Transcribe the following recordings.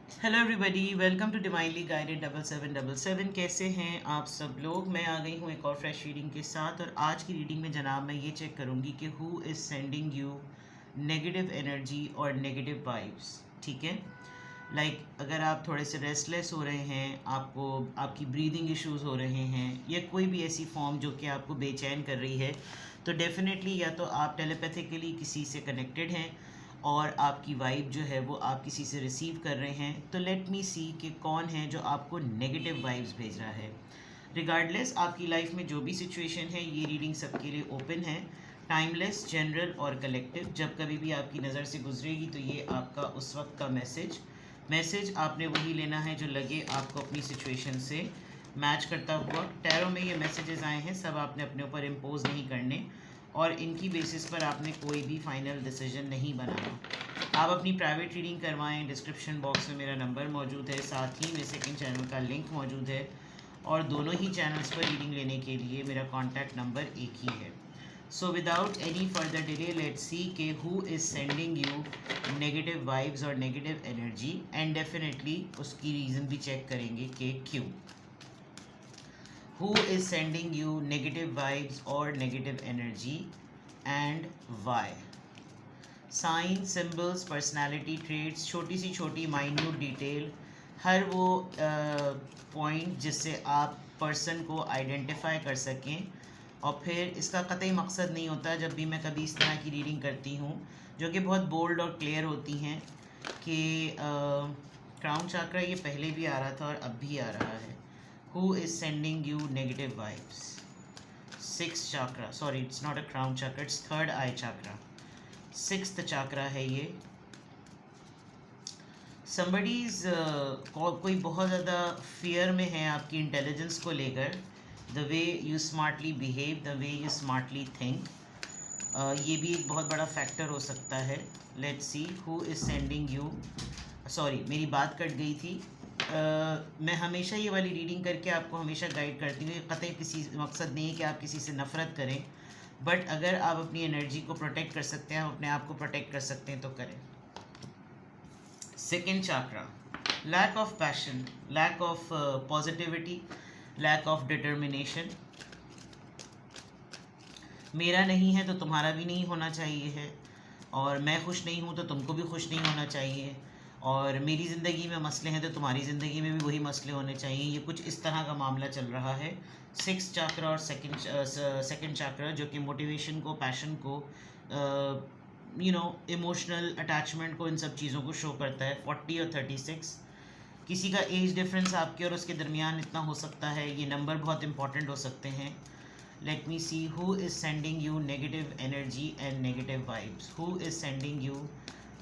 Hello everybody, welcome to divinely guided 7777। कैसे हैं आप सब लोग। मैं आ गई हूँ एक और फ्रेश रीडिंग के साथ। और आज की रीडिंग में जनाब मैं ये चेक करूँगी कि who is sending you negative energy और नेगेटिव वाइब्स। ठीक है, अगर आप थोड़े से रेस्टलेस हो रहे हैं, आपको आपकी ब्रीदिंग इश्यूज हो रहे हैं, या कोई भी ऐसी फॉर्म जो कि आपको बेचैन कर रही है, तो डेफिनेटली या तो आप टेलीपैथिकली किसी से कनेक्टेड हैं और आपकी वाइब जो है वो आप किसी से रिसीव कर रहे हैं। तो लेट मी सी कि कौन है जो आपको नेगेटिव वाइब्स भेज रहा है। रिगार्डलेस आपकी लाइफ में जो भी सिचुएशन है, ये रीडिंग सबके लिए ओपन है, टाइमलेस, जनरल और कलेक्टिव। जब कभी भी आपकी नज़र से गुजरेगी तो ये आपका उस वक्त का मैसेज आपने वही लेना है जो लगे आपको अपनी सिचुएशन से मैच करता हुआ। टैरो में ये मैसेजेस आए हैं, सब आपने अपने ऊपर इम्पोज नहीं करने और इनकी बेसिस पर आपने कोई भी फाइनल डिसीजन नहीं बनाना। आप अपनी प्राइवेट रीडिंग करवाएं। डिस्क्रिप्शन बॉक्स में मेरा नंबर मौजूद है, साथ ही मेरे सेकंड चैनल का लिंक मौजूद है, और दोनों ही चैनल्स पर रीडिंग लेने के लिए मेरा कॉन्टैक्ट नंबर एक ही है। So without any further delay let's see के who is sending you negative vibes और नेगेटिव एनर्जी, एंड डेफिनेटली उसकी रीज़न भी चेक करेंगे कि क्यों। Who is sending you negative vibes or negative energy and why? Sign, symbols, personality traits, छोटी सी छोटी माइन्यूट डिटेल, हर वो पॉइंट जिससे आप पर्सन को आइडेंटिफाई कर सकें। और फिर इसका कतई मकसद नहीं होता, जब भी मैं कभी इस तरह की रीडिंग करती हूँ जो कि बहुत बोल्ड और क्लियर होती हैं, कि क्राउन चाक्रा ये पहले भी आ रहा था और अब भी आ रहा है। Who is sending you negative vibes? Sixth chakra, sorry, it's not a crown chakra, it's third eye chakra. Sixth chakra है ये। Somebody's कोई बहुत ज़्यादा फियर में है आपकी इंटेलिजेंस को लेकर। The way you smartly behave, the way you smartly think, ये भी एक बहुत बड़ा फैक्टर हो सकता है। Let's see who is sending you. Sorry, मेरी बात कट गई थी। मैं हमेशा ये वाली रीडिंग करके आपको हमेशा गाइड करती हूँ। कतई किसी मकसद नहीं है कि आप किसी से नफ़रत करें, बट अगर आप अपनी एनर्जी को प्रोटेक्ट कर सकते हैं, अपने आप को प्रोटेक्ट कर सकते हैं तो करें। Second chakra, lack of passion, lack of positivity, lack of determination. मेरा नहीं है तो तुम्हारा भी नहीं होना चाहिए है, और मैं खुश नहीं हूँ तो तुमको भी खुश नहीं होना चाहिए, और मेरी ज़िंदगी में मसले हैं तो तुम्हारी ज़िंदगी में भी वही मसले होने चाहिए। ये कुछ इस तरह का मामला चल रहा है। सिक्स चाक्रा और सेकंड चाक्रा जो कि मोटिवेशन को, पैशन को, इमोशनल अटैचमेंट को, इन सब चीज़ों को शो करता है। 40 और 36, किसी का एज डिफरेंस आपके और उसके दरमियान इतना हो सकता है। ये नंबर बहुत इंपॉर्टेंट हो सकते हैं। Let me C who is sending you negative energy and negative vibes. Who is sending you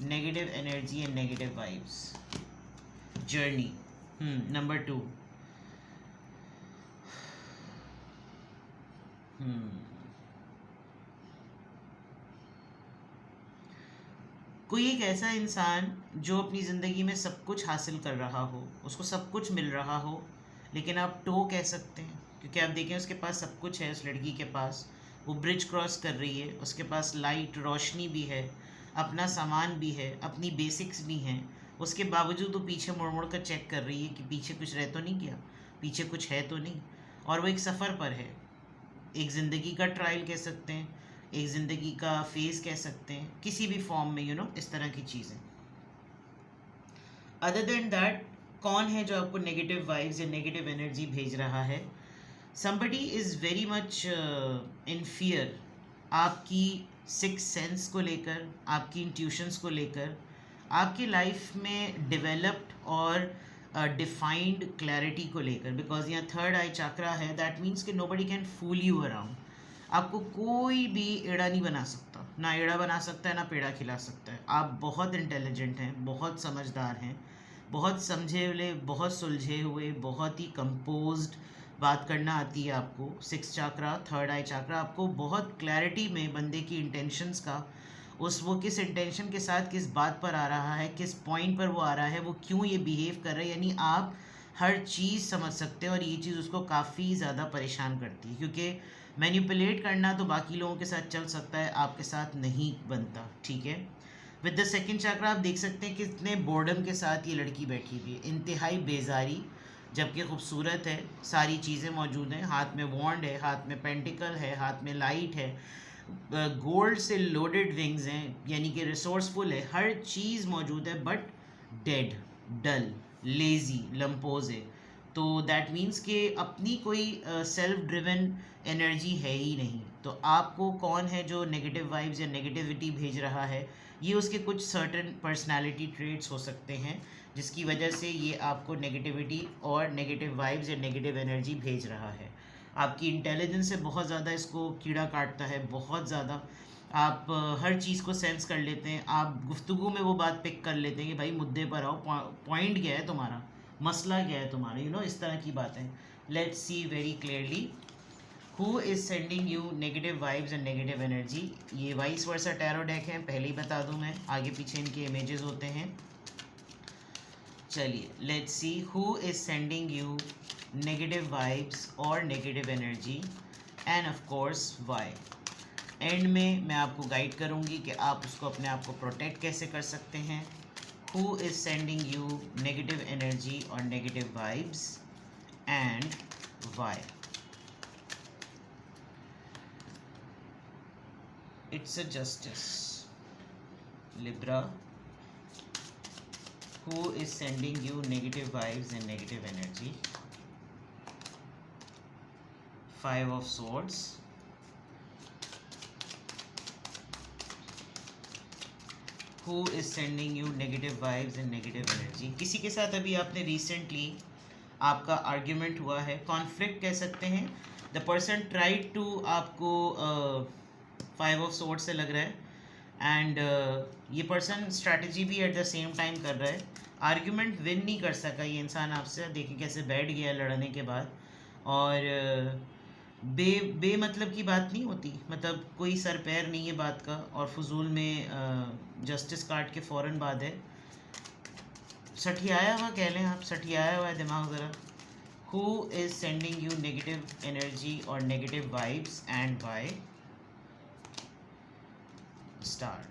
negative energy and negative vibes. Journey, number 2. कोई एक ऐसा इंसान जो अपनी ज़िंदगी में सब कुछ हासिल कर रहा हो, उसको सब कुछ मिल रहा हो, लेकिन आप टो कह सकते हैं, क्योंकि आप देखें उसके पास सब कुछ है। उस लड़की के पास वो ब्रिज क्रॉस कर रही है, उसके पास लाइट, रोशनी भी है, अपना सामान भी है, अपनी बेसिक्स भी हैं। उसके बावजूद वो पीछे मुड़ मुड़ कर चेक कर रही है कि पीछे कुछ रह तो नहीं गया, पीछे कुछ है तो नहीं। और वो एक सफ़र पर है, एक ज़िंदगी का ट्रायल कह सकते हैं, एक ज़िंदगी का फेज़ कह सकते हैं, किसी भी फॉर्म में इस तरह की चीज़ें। अदर देन दैट, कौन है जो आपको नेगेटिव वाइब्स या नेगेटिव एनर्जी भेज रहा है? somebody is very much in fear आपकी सिक्स सेंस को लेकर, आपकी इंट्यूशंस को लेकर, आपकी लाइफ में डेवलप्ड और डिफाइंड क्लैरिटी को लेकर। बिकॉज यहाँ थर्ड आई चाक्रा है, दैट मीन्स कि nobody can fool you around. आपको कोई भी एड़ा नहीं बना सकता, ना एड़ा बना सकता है, ना पेड़ा खिला सकता है। आप बहुत इंटेलिजेंट हैं, बहुत समझदार हैं, बहुत समझे हुए, बहुत सुलझे हुए, बहुत ही कंपोज्ड बात करना आती है आपको। Six chakra, third eye chakra आपको बहुत क्लैरिटी में बंदे की इंटेंशंस का, वो किस इंटेंशन के साथ किस बात पर आ रहा है, किस पॉइंट पर वो आ रहा है, वो क्यों ये बिहेव कर रहा है, यानी आप हर चीज़ समझ सकते हैं। और ये चीज़ उसको काफ़ी ज़्यादा परेशान करती है, क्योंकि मैनिपुलेट करना तो बाकी लोगों के साथ चल सकता है, आपके साथ नहीं बनता। ठीक है, विद द सेकंड चक्रा आप देख सकते हैं कितने बोर्डम के साथ ये लड़की बैठी हुई है, इंतहाई बेजारी, जबकि खूबसूरत है, सारी चीज़ें मौजूद हैं, हाथ में वॉन्ड है, हाथ में पेंटिकल है, हाथ में लाइट है, गोल्ड से लोडेड विंग्स हैं, यानी कि रिसोर्सफुल है, हर चीज़ मौजूद है, बट डेड, डल, लेज़ी, लम्पोज है। तो दैट मीन्स कि अपनी कोई सेल्फ ड्रिवन एनर्जी है ही नहीं। तो आपको कौन है जो नेगेटिव वाइब्स या नेगेटिविटी भेज रहा है, ये उसके कुछ सर्टेन पर्सनालिटी ट्रेट्स हो सकते हैं जिसकी वजह से ये आपको नेगेटिविटी और नेगेटिव वाइब्स या नेगेटिव एनर्जी भेज रहा है। आपकी इंटेलिजेंस से बहुत ज़्यादा इसको कीड़ा काटता है, बहुत ज़्यादा। आप हर चीज़ को सेंस कर लेते हैं, आप गुफ्तगू में वो बात पिक कर लेते हैं कि भाई मुद्दे पर आओ, पॉइंट क्या है तुम्हारा, मसला क्या है तुम्हारा, इस तरह की बातें। Let's see very clearly who is sending you negative vibes and negative energy. ये वाइस वर्सा टैरो डेक है, पहले ही बता दूं मैं, आगे पीछे इनके इमेजेस होते हैं। चलिए let's see who is sending you negative vibes और negative energy and of course why. End में मैं आपको गाइड करूंगी कि आप उसको अपने आप को प्रोटेक्ट कैसे कर सकते हैं। Who is sending you negative energy और negative vibes and why. It's a justice, Libra, who is sending you negative vibes and negative energy. 5 of Swords, who is sending you negative vibes and negative energy. किसी के साथ अभी आपने recently आपका argument हुआ है, conflict कह सकते हैं। द पर्सन ट्राइड टू आपको 5 ऑफ सोर्ड से लग रहा है एंड ये पर्सन स्ट्रैटेजी भी एट द सेम टाइम कर रहा है। आर्ग्यूमेंट विन नहीं कर सका ये इंसान आपसे, देखिए कैसे बैठ गया लड़ने के बाद। और बे मतलब की बात नहीं होती, मतलब कोई सर पैर नहीं है बात का, और फजूल में जस्टिस कार्ड के फ़ौरन बाद है, सठियाया हुआ कह लें आप, सठियाया हुआ है दिमाग ज़रा। Who is sending you negative energy और negative vibes and why. Star,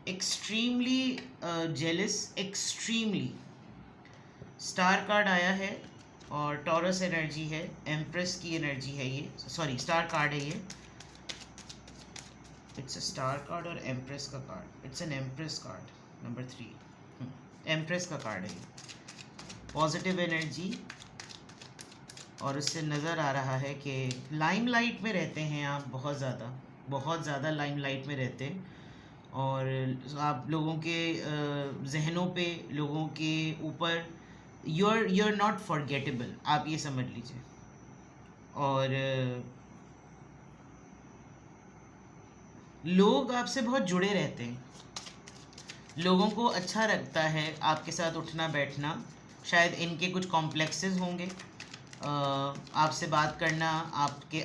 extremely jealous, extremely. Star card आया है और टॉरस एनर्जी है, एम्प्रेस की एनर्जी है ये, सॉरी स्टार कार्ड है ये, इट्स अ स्टार कार्ड और एम्प्रेस का card, it's an empress card number 3, empress का कार्ड है ये। पॉजिटिव एनर्जी, और उससे नज़र आ रहा है कि लाइमलाइट में रहते हैं आप, बहुत ज़्यादा लाइमलाइट में रहते हैं, और आप लोगों के जहनों पे, लोगों के ऊपर यू आर नॉट फॉरगेटेबल, आप ये समझ लीजिए। और लोग आपसे बहुत जुड़े रहते हैं, लोगों को अच्छा लगता है आपके साथ उठना बैठना, शायद इनके कुछ कॉम्प्लेक्सेस होंगे, आपसे बात करना,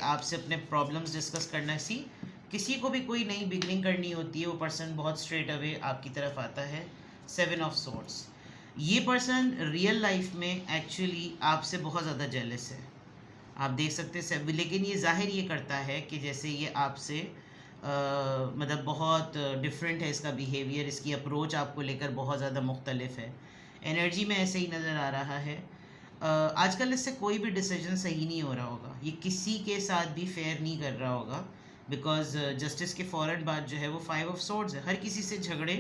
आपसे अपने प्रॉब्लम्स डिस्कस करना। किसी को भी कोई नई बिगनिंग करनी होती है, वो पर्सन बहुत स्ट्रेट अवे आपकी तरफ आता है। 7 ऑफ सोर्ड्स, ये पर्सन रियल लाइफ में एक्चुअली आपसे बहुत ज़्यादा जेलस है, आप देख सकते हैं सब, लेकिन ये जाहिर ये करता है कि जैसे ये आपसे मतलब बहुत डिफरेंट है इसका बिहेवियर, इसकी अप्रोच आपको लेकर बहुत ज़्यादा मुख्तलिफ है। एनर्जी में ऐसे ही नज़र आ रहा है। आजकल इससे कोई भी डिसीजन सही नहीं हो रहा होगा, ये किसी के साथ भी फेयर नहीं कर रहा होगा, बिकॉज जस्टिस के फ़ौरन बाद जो है वो 5 ऑफ सोर्ड्स है। हर किसी से झगड़े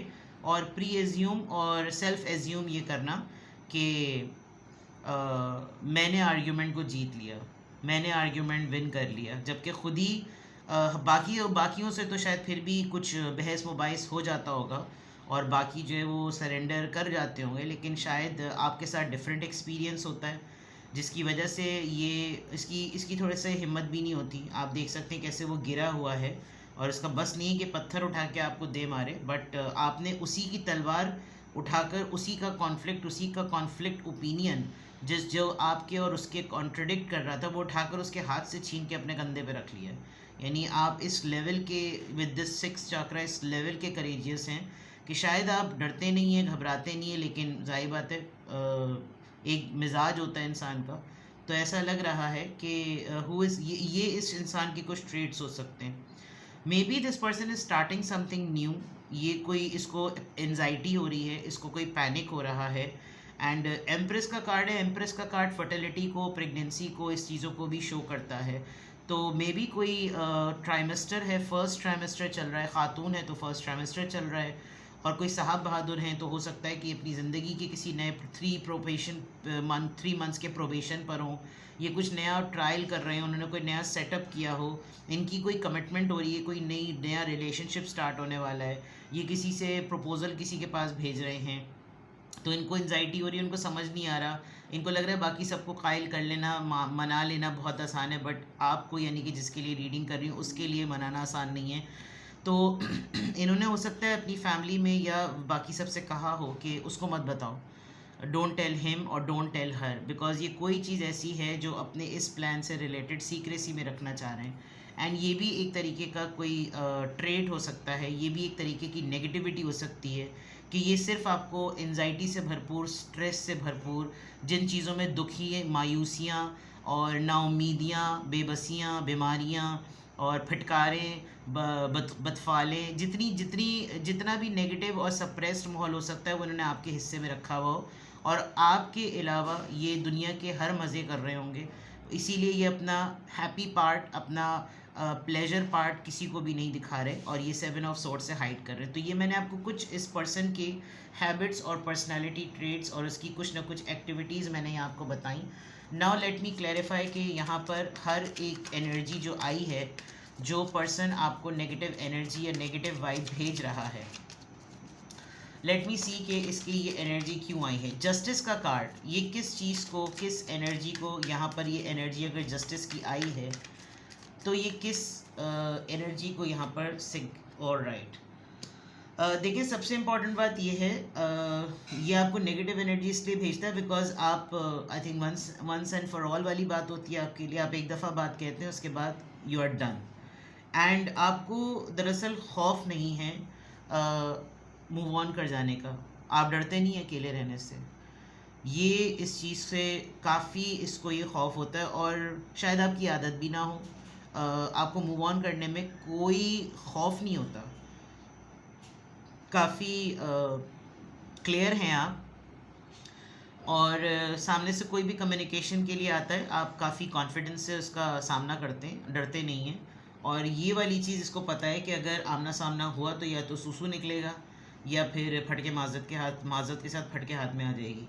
और प्री एज्यूम और सेल्फ एज्यूम ये करना कि मैंने आर्ग्यूमेंट को जीत लिया, मैंने आर्ग्यूमेंट विन कर लिया, जबकि खुद ही बाकियों से तो शायद फिर भी कुछ बहस मुबाहिस हो जाता होगा और बाकी जो है वो सरेंडर कर जाते होंगे, लेकिन शायद आपके साथ डिफरेंट एक्सपीरियंस होता है जिसकी वजह से ये इसकी थोड़े से हिम्मत भी नहीं होती। आप देख सकते हैं कैसे वो गिरा हुआ है और इसका बस नहीं है कि पत्थर उठा के आपको दे मारे, बट आपने उसी की तलवार उठाकर उसी का कॉन्फ्लिक्ट ओपिनियन जो आपके और उसके कॉन्ट्रडिक्ट कर रहा था, वो उठाकर उसके हाथ से छीन के अपने कंधे पे रख लिया। यानी आप इस लेवल के विद दिस 6 चक्रा इस लेवल के करेजियस हैं कि शायद आप डरते नहीं हैं, घबराते नहीं हैं, लेकिन जाहिर बात है एक मिजाज होता है इंसान का, तो ऐसा लग रहा है कि ये इस इंसान के कुछ ट्रेट्स हो सकते हैं। May be this person is starting something new, ये कोई इसको एनजाइटी हो रही है, इसको कोई पैनिक हो रहा है। एंड एम्प्रेस का कार्ड है। एम्प्रेस का कार्ड फर्टिलिटी को, प्रेगनेंसी को, इस चीज़ों को भी शो करता है। तो मे बी कोई ट्राइमेस्टर है, फर्स्ट ट्राइमेस्टर चल रहा है, ख़ातून है तो फर्स्ट ट्राइमेस्टर चल रहा है। और कोई साहब बहादुर हैं तो हो सकता है कि अपनी ज़िंदगी के किसी नए 3 मंथ्स के प्रोबेशन पर हों, ये कुछ नया ट्रायल कर रहे हैं, उन्होंने कोई नया सेटअप किया हो, इनकी कोई कमिटमेंट हो रही है, कोई नया रिलेशनशिप स्टार्ट होने वाला है, ये किसी से प्रपोज़ल किसी के पास भेज रहे हैं, तो इनको एंजाइटी हो रही है, उनको समझ नहीं आ रहा, इनको लग रहा है बाकी सबको कायल कर लेना, मना लेना बहुत आसान है, बट आपको यानी कि जिसके लिए रीडिंग कर रही हूँ उसके लिए मनाना आसान नहीं है। तो इन्होंने हो सकता है अपनी फैमिली में या बाकी सबसे कहा हो कि उसको मत बताओ, डोंट टेल हिम और डोंट टेल हर, बिकॉज ये कोई चीज़ ऐसी है जो अपने इस प्लान से रिलेटेड सीक्रेसी में रखना चाह रहे हैं। एंड ये भी एक तरीके का कोई ट्रेड हो सकता है, ये भी एक तरीके की नेगेटिविटी हो सकती है कि ये सिर्फ आपको एनजाइटी से भरपूर, स्ट्रेस से भरपूर, जिन चीज़ों में दुखी, मायूसियाँ और नाउमीदियाँ, बेबसियाँ, बीमारियाँ और फटकारें, बदफालें, जितना भी नेगेटिव और सप्रेस्ड माहौल हो सकता है वो इन्होंने आपके हिस्से में रखा हुआ हो, और आपके अलावा ये दुनिया के हर मज़े कर रहे होंगे, इसीलिए ये अपना हैप्पी पार्ट, अपना प्लेजर पार्ट किसी को भी नहीं दिखा रहे, और ये 7 ऑफ सोर्ड से हाइड कर रहे हैं। तो ये मैंने आपको कुछ इस पर्सन के हैबिट्स और पर्सनालिटी ट्रेट्स और उसकी कुछ ना कुछ एक्टिविटीज़ मैंने यहाँ आपको बताई। नाउ लेट मी क्लैरिफाई कि यहाँ पर हर एक एनर्जी जो आई है, जो पर्सन आपको नेगेटिव एनर्जी या नेगेटिव वाइब भेज रहा है, लेट मी सी कि इसकी ये एनर्जी क्यों आई है। जस्टिस का कार्ड, ये किस चीज़ को, किस एनर्जी को, यहाँ पर ये एनर्जी अगर जस्टिस की आई है तो ये किस एनर्जी को यहाँ पर और राइट। देखिए सबसे इम्पॉर्टेंट बात ये है, ये आपको नेगेटिव एनर्जी इसलिए भेजता है बिकॉज आप I think once and for all वाली बात होती है आपके लिए, आप एक दफ़ा बात कहते हैं उसके बाद यू आर डन। एंड आपको दरअसल खौफ नहीं है मूव ऑन कर जाने का, आप डरते नहीं हैं अकेले रहने से, ये इस चीज़ से काफ़ी इसको ये खौफ होता है, और शायद आपकी आदत भी ना हो, आपको मूव ऑन करने में कोई खौफ नहीं होता, काफ़ी क्लियर हैं आप, और सामने से कोई भी कम्युनिकेशन के लिए आता है आप काफ़ी कॉन्फिडेंस से उसका सामना करते हैं, डरते नहीं हैं। और ये वाली चीज़ इसको पता है कि अगर आमना सामना हुआ तो या तो सूसू निकलेगा या फिर फटके माजत के साथ फटके हाथ में आ जाएगी।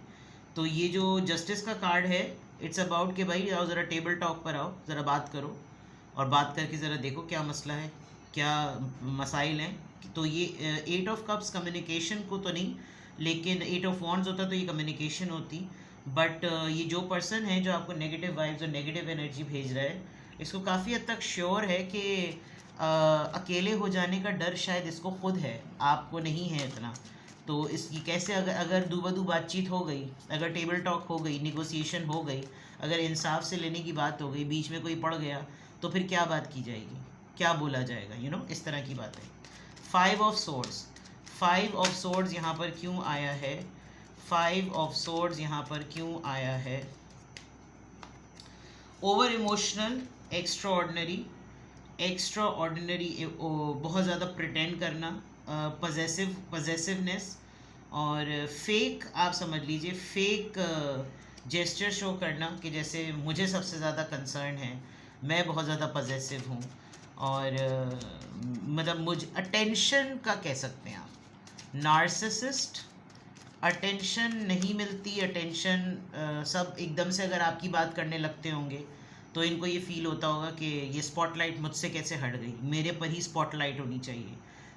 तो ये जो जस्टिस का कार्ड है, इट्स अबाउट कि भाई आओ ज़रा टेबल टॉक पर आओ, ज़रा बात करो, और बात करके ज़रा देखो क्या मसला है, क्या मसाइल हैं। तो ये 8 ऑफ कप्स कम्युनिकेशन को तो नहीं, लेकिन 8 ऑफ वॉन्ड्स होता तो ये कम्युनिकेशन होती। बट ये जो पर्सन है जो आपको नेगेटिव वाइब्स और नेगेटिव एनर्जी भेज रहा है, इसको काफ़ी हद तक श्योर है कि अकेले हो जाने का डर शायद इसको खुद है, आपको नहीं है इतना। तो इसकी कैसे अगर दूबदू बातचीत हो गई, अगर टेबल टॉक हो गई, निगोसिएशन हो गई, अगर इंसाफ से लेने की बात हो गई, बीच में कोई पड़ गया, तो फिर क्या बात की जाएगी, क्या बोला जाएगा, इस तरह की बातें। 5 ऑफ सोर्ड्स यहाँ पर क्यों आया है, 5 ऑफ सोर्ड्स यहाँ पर क्यों आया है। ओवर इमोशनल, एक्स्ट्रा ऑर्डिनरी, बहुत ज़्यादा प्रिटेंड करना, पजेसिवनेस, और फेक, आप समझ लीजिए फेक जेस्चर शो करना कि जैसे मुझे सबसे ज़्यादा कंसर्न है, मैं बहुत ज़्यादा पजेसिव हूँ, और मतलब अटेंशन का कह सकते हैं आप, नार्सिसिस्ट, अटेंशन नहीं मिलती, अटेंशन सब एकदम से अगर आपकी बात करने लगते होंगे तो इनको ये फील होता होगा कि ये स्पॉटलाइट मुझसे कैसे हट गई, मेरे पर ही स्पॉटलाइट होनी चाहिए,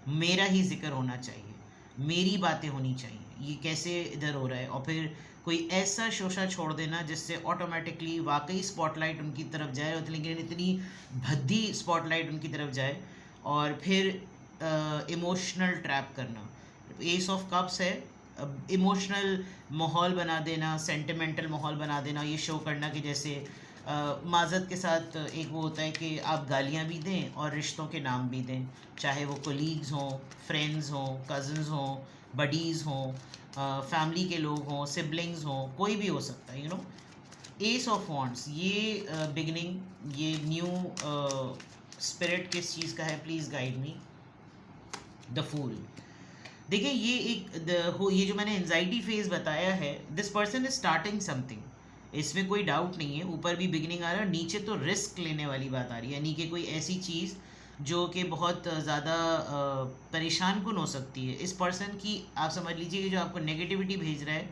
मेरा ही जिक्र होना चाहिए, मेरी बातें होनी चाहिए, ये कैसे इधर हो रहा है। और फिर कोई ऐसा शोशा छोड़ देना जिससे ऑटोमेटिकली वाकई स्पॉटलाइट उनकी तरफ जाए, लेकिन इतनी भद्दी स्पॉटलाइट उनकी तरफ जाए, और फिर इमोशनल ट्रैप करना। एस ऑफ कप्स है, इमोशनल माहौल बना देना, सेंटिमेंटल माहौल बना देना, ये शो करना कि जैसे माज़त के साथ एक वो होता है कि आप गालियाँ भी दें और रिश्तों के नाम भी दें, चाहे वो कोलीग्स हों, फ्रेंड्स हों, कज़न्स हों, बडीज़ हों, फैमिली के लोग हों, सिबलिंग्स हों, कोई भी हो सकता है। एस ऑफ वॉन्ड्स, ये बिगनिंग, ये न्यू स्पिरिट किस चीज़ का है, please guide me. The fool, देखिए ये ये जो मैंने एनजाइटी फेज बताया है, this person is starting something, इसमें कोई डाउट नहीं है। ऊपर भी बिगिनिंग आ रहा है, नीचे तो रिस्क लेने वाली बात आ रही है, यानी कि कोई ऐसी चीज़ जो कि बहुत ज़्यादा परेशान कुन हो सकती है। इस पर्सन की आप समझ लीजिए कि जो आपको नेगेटिविटी भेज रहा है,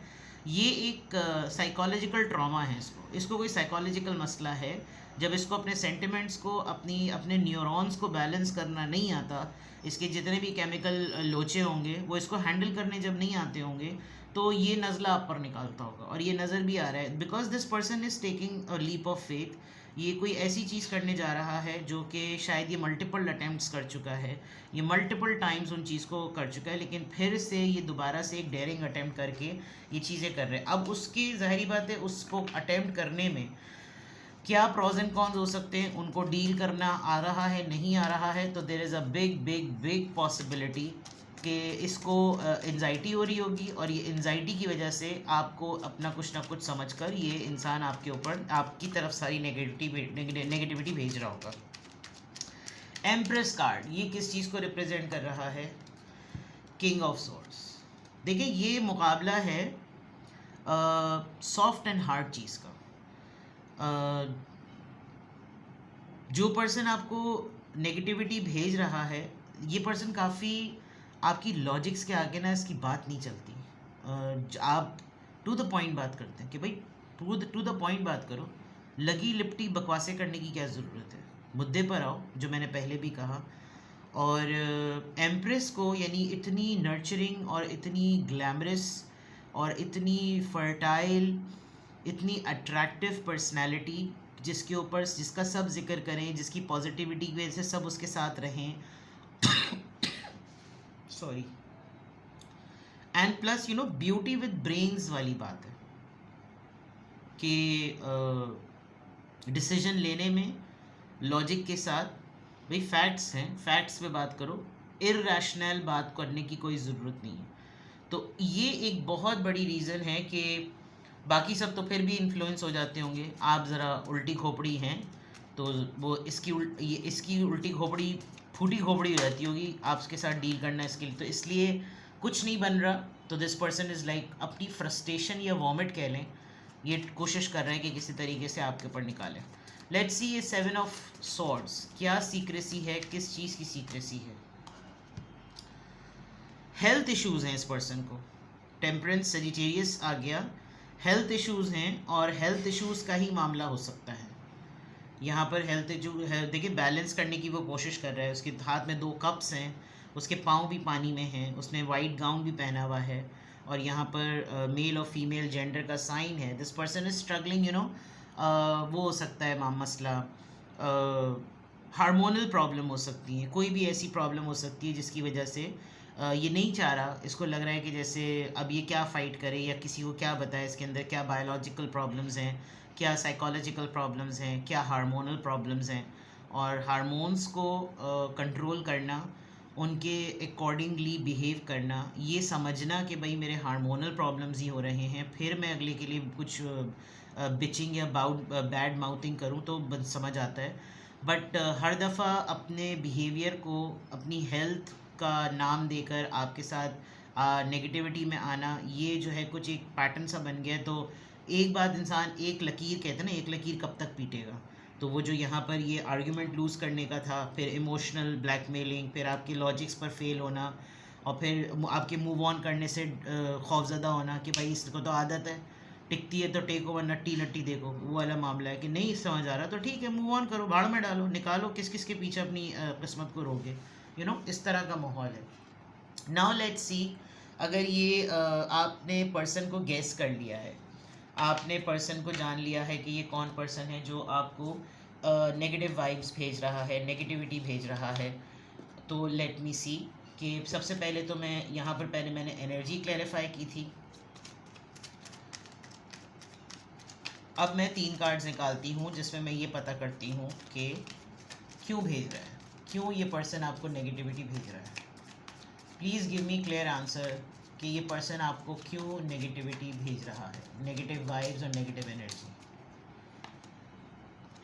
ये एक साइकोलॉजिकल ट्रॉमा है। इसको कोई साइकोलॉजिकल मसला है। जब इसको अपने सेंटिमेंट्स को, अपने न्यूरॉन्स को बैलेंस करना नहीं आता, इसके जितने भी केमिकल लोचे होंगे वो इसको हैंडल करने जब नहीं आते होंगे, तो ये नज़ला आप पर निकालता होगा। और ये नज़र भी आ रहा है, because this person is taking a leap of faith. ये कोई ऐसी चीज़ करने जा रहा है जो कि शायद ये मल्टीपल अटैम्प्ट्स कर चुका है, ये मल्टीपल टाइम्स उन चीज़ को कर चुका है, लेकिन फिर से ये दोबारा से एक डेयरिंग अटैम्प्ट करके ये चीज़ें कर रहे हैं। अब उसकी ज़ाहिरी बात है, उसको अटैम्प्ट करने में क्या प्रॉज एंड कॉन्स हो सकते हैं, उनको डील करना आ रहा है नहीं आ रहा है, तो there is a big big big possibility कि इसको एनजाइटी हो रही होगी, और ये एनजाइटी की वजह से आपको अपना कुछ ना कुछ समझकर ये इंसान आपके ऊपर, आपकी तरफ सारी नेगेटिविटी भेज रहा होगा। एम्प्रेस कार्ड ये किस चीज़ को रिप्रेजेंट कर रहा है? King of swords. देखिए ये मुकाबला है सॉफ्ट एंड हार्ड चीज़ का। जो पर्सन आपको नेगेटिविटी भेज रहा है, ये पर्सन काफ़ी आपकी लॉजिक्स के आगे ना इसकी बात नहीं चलती। आप टू द पॉइंट बात करते हैं कि भाई टू द पॉइंट बात करो, लगी लिपटी बकवासें करने की क्या ज़रूरत है, मुद्दे पर आओ, जो मैंने पहले भी कहा। और एम्प्रेस को यानी इतनी नर्चरिंग और इतनी ग्लैमरस और इतनी फर्टाइल, इतनी अट्रैक्टिव पर्सनैलिटी, जिसका सब जिक्र करें, जिसकी पॉजिटिविटी की वजह से सब उसके साथ रहें, sorry, and plus beauty with brains वाली बात है कि डिसीजन लेने में लॉजिक के साथ, भाई फैक्ट्स हैं, फैक्ट्स पे बात करो, इरैशनल बात करने की कोई ज़रूरत नहीं है। तो ये एक बहुत बड़ी रीज़न है कि बाकी सब तो फिर भी इन्फ्लुएंस हो जाते होंगे, आप ज़रा उल्टी खोपड़ी हैं तो वो इसकी उल्टी खोपड़ी फूटी खोपड़ी हो जाती होगी आपके साथ डील करना इसके लिए, तो इसलिए कुछ नहीं बन रहा। तो दिस पर्सन इज़ लाइक अपनी फ्रस्ट्रेशन या वॉमिट कह लें, ये कोशिश कर रहे हैं कि किसी तरीके से आपके ऊपर निकालें। लेट्स सी ये 7 ऑफ सॉर्ड्स, क्या सीक्रेसी है, किस चीज़ की सीक्रेसी है? हेल्थ इश्यूज़ हैं इस पर्सन को, टेम्परेंस सेजिटेरियस आ गया, हेल्थ इश्यूज़ हैं, और हेल्थ इश्यूज़ का ही मामला हो सकता है यहाँ पर। हेल्थ इशू है, देखिए बैलेंस करने की वो कोशिश कर रहा है, उसके हाथ में 2 कप्स हैं, उसके पाँव भी पानी में हैं, उसने वाइट गाउन भी पहना हुआ है, और यहाँ पर मेल और फीमेल जेंडर का साइन है। दिस पर्सन इज स्ट्रगलिंग, वो हो सकता है मसला, हार्मोनल प्रॉब्लम हो सकती है, कोई भी ऐसी प्रॉब्लम हो सकती है जिसकी वजह से ये नहीं चाह रहा, इसको लग रहा है कि जैसे अब ये क्या फ़ाइट करे या किसी को क्या बताए, इसके अंदर क्या बायोलॉजिकल प्रॉब्लम्स हैं, क्या साइकोलॉजिकल प्रॉब्लम्स हैं, क्या हार्मोनल प्रॉब्लम्स हैं। और हार्मोन्स को कंट्रोल करना, उनके अकॉर्डिंगली बिहेव करना, ये समझना कि भाई मेरे हार्मोनल प्रॉब्लम्स ही हो रहे हैं, फिर मैं अगले के लिए कुछ बिचिंग या बैड माउथिंग करूँ तो समझ आता है। बट हर दफ़ा अपने बिहेवियर को, अपनी हेल्थ का नाम देकर आपके साथ नेगेटिविटी में आना, ये जो है कुछ एक पैटर्न सा बन गया। तो एक बात इंसान, एक लकीर कहते हैं ना, एक लकीर कब तक पीटेगा, तो वो जो यहाँ पर ये आर्ग्यूमेंट लूज़ करने का था, फिर इमोशनल ब्लैकमेलिंग, फिर आपके लॉजिक्स पर फेल होना, और फिर आपके मूव ऑन करने से खौफज़दा होना कि भाई इसको तो आदत है, टिकती है तो टेको, वरना नट्टी नट्टी देखो, वो वाला मामला है कि नहीं समझ आ रहा तो ठीक है, मूव ऑन करो, भाड़ में डालो, निकालो किस किस के पीछे अपनी किस्मत को रोके, इस तरह का माहौल है। नाउ लेट्स सी, अगर ये आपने पर्सन को गेस कर लिया है, आपने पर्सन को जान लिया है कि ये कौन पर्सन है जो आपको नेगेटिव वाइब्स भेज रहा है, नेगेटिविटी भेज रहा है, तो लेट मी सी कि सबसे पहले तो मैं यहाँ पर पहले मैंने एनर्जी क्लैरिफाई की थी। अब मैं 3 कार्ड्स निकालती हूँ जिसमें मैं ये पता करती हूँ कि क्यों भेज रहा है, क्यों ये पर्सन आपको नेगेटिविटी भेज रहा है। Please give me clear answer कि ये पर्सन आपको क्यों नेगेटिविटी भेज रहा है, नेगेटिव वाइब्स और negative energy.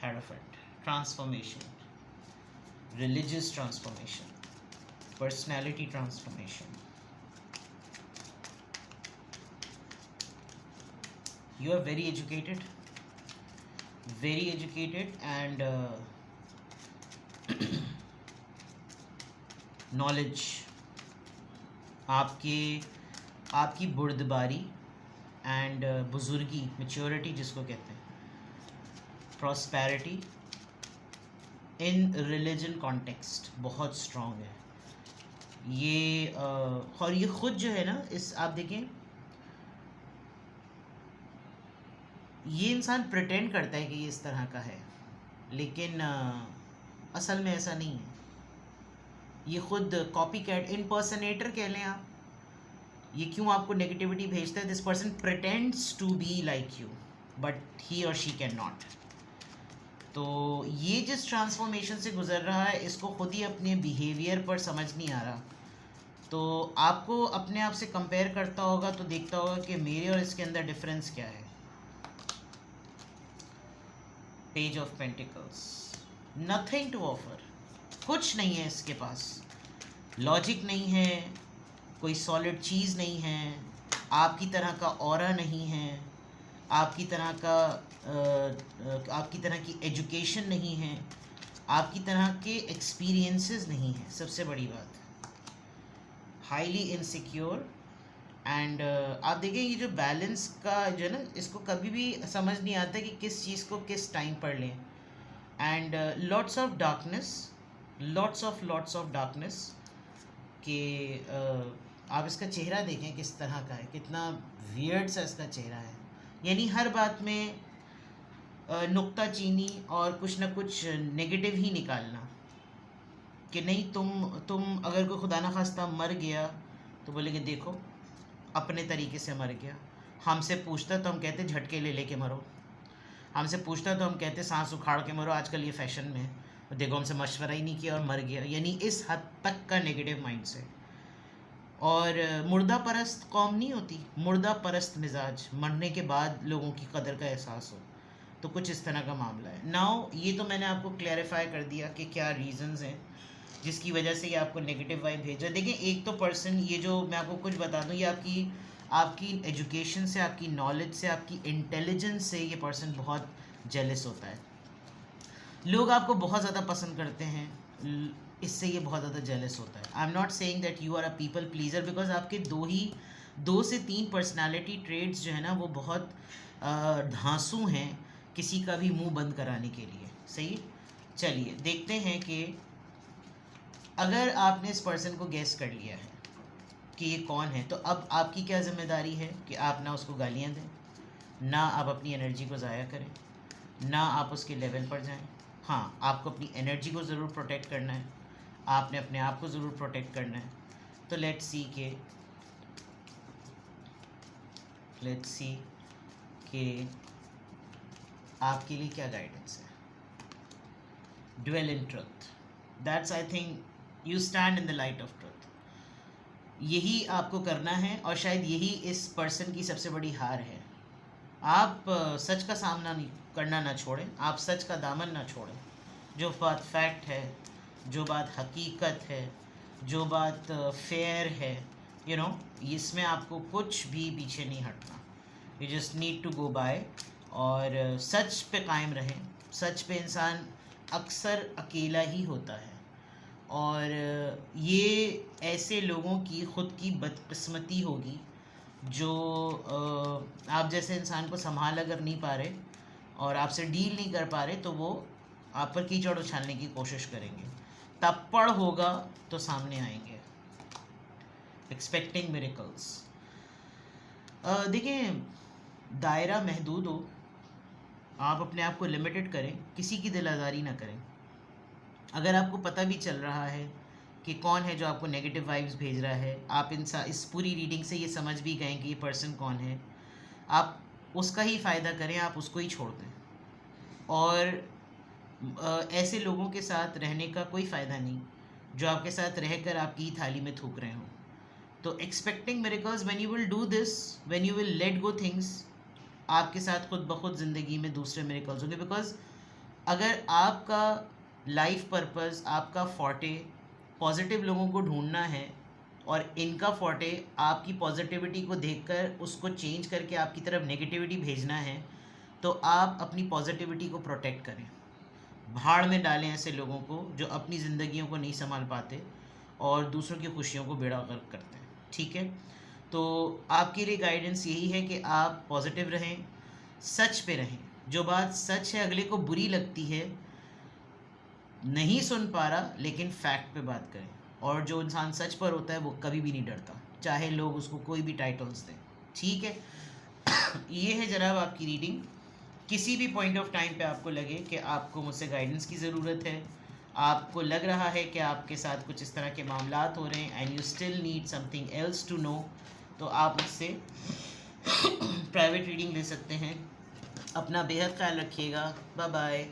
Hierophant, transformation, religious transformation, personality transformation, You are very educated and knowledge, आपके आपकी बुर्दबारी एंड बुजुर्गी, मेच्योरिटी जिसको कहते हैं, प्रॉस्पेरिटी इन रिलीजन कॉन्टेक्स्ट बहुत स्ट्रॉन्ग है ये। और ये खुद जो है ना, इस आप देखें, ये इंसान प्रिटेंड करता है कि ये इस तरह का है, लेकिन असल में ऐसा नहीं है। ये खुद कॉपी कैट, इम्पर्सनेटर कह लें आप। ये क्यों आपको नेगेटिविटी भेजता है? This person pretends to be like you but he और शी कैन नॉट। तो ये जिस ट्रांसफॉर्मेशन से गुजर रहा है, इसको खुद ही अपने बिहेवियर पर समझ नहीं आ रहा। तो आपको अपने आप से कंपेयर करता होगा तो देखता होगा कि मेरे और इसके अंदर डिफरेंस क्या है। Page of pentacles, nothing to offer, कुछ नहीं है इसके पास, लॉजिक नहीं है, कोई सॉलिड चीज़ नहीं है, आपकी तरह का ऑरा नहीं है, आपकी तरह की एजुकेशन नहीं है, आपकी तरह के एक्सपीरियंसेस नहीं हैं। सबसे बड़ी बात, हाईली इनसिक्योर एंड आप देखें ये जो बैलेंस का जो है ना, इसको कभी भी समझ नहीं आता कि किस चीज़ को किस टाइम पर लें। एंड लॉट्स ऑफ डार्कनेस कि आप इसका चेहरा देखें किस तरह का है, कितना वियर्ड सा इसका चेहरा है। यानी हर बात में नुक्ता चीनी और कुछ ना कुछ नेगेटिव ही निकालना कि नहीं, तुम अगर कोई खुदा ना खास्ता मर गया तो बोलेंगे देखो अपने तरीके से मर गया। हमसे पूछता तो हम कहते झटके ले लेके मरो, हमसे पूछता तो हम कहते सांस उखाड़ के मरो, आजकल ये फैशन में है। देखो हमसे मशवरा ही नहीं किया और मर गया। यानी इस हद तक का नेगेटिव माइंड से। और मुर्दा परस्त कौम नहीं होती, मुर्दा परस्त मिजाज, मरने के बाद लोगों की कदर का एहसास हो, तो कुछ इस तरह का मामला है। नाउ ये तो मैंने आपको क्लैरिफाई कर दिया कि क्या रीजंस हैं जिसकी वजह से ये आपको नेगेटिव वाइब भेजा। देखिए एक तो पर्सन, ये जो मैं आपको कुछ बता दूं, ये आपकी एजुकेशन से, आपकी नॉलेज से, आपकी इंटेलिजेंस से ये पर्सन बहुत जेलस होता है। लोग आपको बहुत ज़्यादा पसंद करते हैं, इससे ये बहुत ज़्यादा जेलस होता है। I am not saying that you are a people pleaser, because आपके दो से तीन पर्सनालिटी ट्रेड्स जो है ना, वो बहुत धांसू हैं किसी का भी मुंह बंद कराने के लिए। सही, चलिए देखते हैं कि अगर आपने इस पर्सन को गेस कर लिया है कि ये कौन है, तो अब आपकी क्या ज़िम्मेदारी है कि आप ना उसको गालियाँ दें, ना आप अपनी एनर्जी को ज़ाया करें, ना आप उसके लेवल पर जाएं। हाँ, आपको अपनी एनर्जी को ज़रूर प्रोटेक्ट करना है, आपने अपने आप को ज़रूर प्रोटेक्ट करना है। तो लेट्स सी कि आपके लिए क्या गाइडेंस है। Dwell in truth, that's I think you stand in the light of truth. यही आपको करना है और शायद यही इस पर्सन की सबसे बड़ी हार है। आप सच का सामना करना ना छोड़ें, आप सच का दामन ना छोड़ें। जो बात फैक्ट है, जो बात हकीकत है, जो बात फेयर है, यू नो, इसमें आपको कुछ भी पीछे नहीं हटना। You just need to go by और सच पे कायम रहें। सच पे इंसान अक्सर अकेला ही होता है और ये ऐसे लोगों की खुद की बदकिस्मती होगी जो आप जैसे इंसान को संभाल अगर नहीं पा रहे और आपसे डील नहीं कर पा रहे, तो वो आप पर कीचड़ उछालने की कोशिश करेंगे। तप्पड़ होगा तो सामने आएंगे। एक्सपेक्टिंग मिरेकल्स, देखिए दायरा महदूद हो, आप अपने आप को लिमिटेड करें, किसी की दिल आज़ारी ना करें। अगर आपको पता भी चल रहा है कि कौन है जो आपको नेगेटिव वाइब्स भेज रहा है, आप इस पूरी रीडिंग से ये समझ भी गए कि ये पर्सन कौन है, आप उसका ही फ़ायदा करें, आप उसको ही छोड़ दें। और ऐसे लोगों के साथ रहने का कोई फ़ायदा नहीं जो आपके साथ रहकर आपकी ही थाली में थूक रहे हों। तो expecting miracles, when you will do this, when you will let go things, आपके साथ खुद ब खुद ज़िंदगी में दूसरे मिरेकल्स होंगे। बिकॉज अगर आपका लाइफ पर्पस, आपका फॉर्टे पॉजिटिव लोगों को ढूंढना है, और इनका फोर्टे आपकी पॉजिटिविटी को देखकर उसको चेंज करके आपकी तरफ नेगेटिविटी भेजना है। तो आप अपनी पॉजिटिविटी को प्रोटेक्ट करें, भाड़ में डालें ऐसे लोगों को जो अपनी ज़िंदगियों को नहीं संभाल पाते और दूसरों की खुशियों को बेड़ा गर्क करते हैं। ठीक है, तो आपके लिए गाइडेंस यही है कि आप पॉजिटिव रहें, सच पे रहें। जो बात सच है अगले को बुरी लगती है, नहीं सुन पा रहा, लेकिन फैक्ट पे बात करें। और जो इंसान सच पर होता है वो कभी भी नहीं डरता, चाहे लोग उसको कोई भी टाइटल्स दें। ठीक है, ये है जनाब आपकी रीडिंग। किसी भी पॉइंट ऑफ टाइम पे आपको लगे कि आपको मुझसे गाइडेंस की ज़रूरत है, आपको लग रहा है कि आपके साथ कुछ इस तरह के मामलात हो रहे हैं and you still need something else to know, तो आप मुझसे प्राइवेट रीडिंग ले सकते हैं। अपना बेहद ख्याल रखिएगा। Bye bye.